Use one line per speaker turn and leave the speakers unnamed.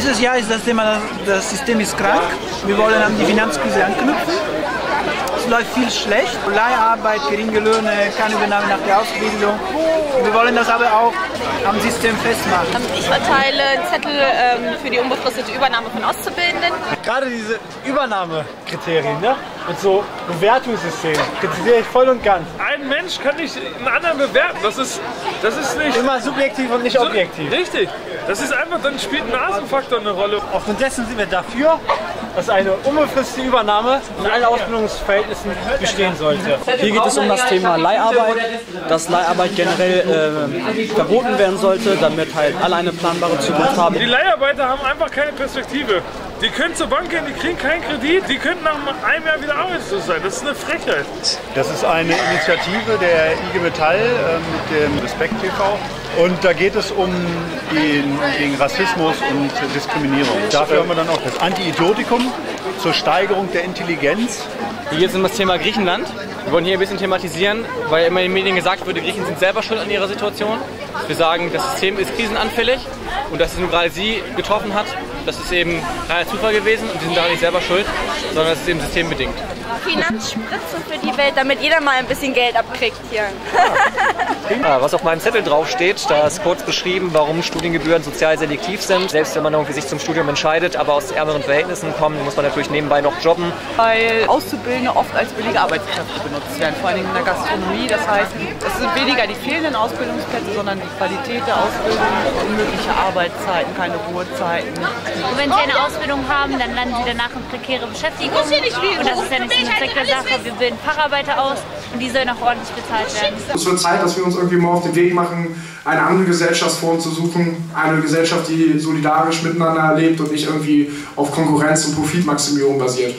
Dieses Jahr ist das Thema, das System ist krank. Wir wollen an die Finanzkrise anknüpfen. Es läuft viel schlecht. Leiharbeit, geringe Löhne, keine Übernahme nach der Ausbildung. Wir wollen das aber auch am System festmachen.
Ich verteile Zettel für die unbefristete Übernahme von Auszubildenden.
Gerade diese Übernahmekriterien, ne? Mit so Bewertungssystemen, kritisiere ich voll und ganz.
Ein Mensch kann nicht einen anderen bewerten. Das ist nicht
immer subjektiv und nicht objektiv.
Richtig. Das ist einfach, dann spielt ein Nasenfaktor eine Rolle.
Aufgrund dessen sind wir dafür, dass eine unbefristete Übernahme in allen Ausbildungsverhältnissen bestehen sollte.
Hier geht es um das Thema Leiharbeit, dass Leiharbeit generell verboten werden sollte, damit halt alle eine planbare Zukunft haben.
Die Leiharbeiter haben einfach keine Perspektive. Die können zur Bank gehen, die kriegen keinen Kredit, die könnten nach einem Jahr wieder arbeitslos sein. Das ist eine Frechheit.
Das ist eine Initiative der IG Metall mit dem Respekt TV. Und da geht es um gegen Rassismus und Diskriminierung. Dafür haben wir dann auch das Anti-Idiotikum zur Steigerung der Intelligenz.
Hier geht es um das Thema Griechenland. Wir wollen hier ein bisschen thematisieren, weil immer in den Medien gesagt wird, die Griechen sind selber schuld an ihrer Situation. Wir sagen, das System ist krisenanfällig und dass es nur gerade sie getroffen hat, das ist eben reiner Zufall gewesen und sie sind daran nicht selber schuld, sondern das ist eben systembedingt.
Finanzspritze für die Welt, damit jeder mal ein bisschen Geld abkriegt hier.
Was auf meinem Zettel draufsteht, da ist kurz beschrieben, warum Studiengebühren sozial selektiv sind. Selbst wenn man irgendwie sich zum Studium entscheidet, aber aus ärmeren Verhältnissen kommt, muss man natürlich nebenbei noch jobben.
Weil Auszubildende oft als billige Arbeitskräfte benutzt werden, vor allem in der Gastronomie. Das heißt, es sind weniger die fehlenden Ausbildungsplätze, sondern die Qualität der Ausbildung, unmögliche Arbeitszeiten, keine Ruhezeiten.
Und wenn sie eine Ausbildung haben, dann landen sie danach in prekäre Beschäftigung. Und das ist ja nicht Sinn und Zweck der Sache. Wir bilden Facharbeiter aus und die sollen auch ordentlich bezahlt werden.
Es wird Zeit, dass wir uns irgendwie mal auf den Weg machen, eine andere Gesellschaftsform zu suchen. Eine Gesellschaft, die solidarisch miteinander lebt und nicht irgendwie auf Konkurrenz und Profitmaximierung basiert.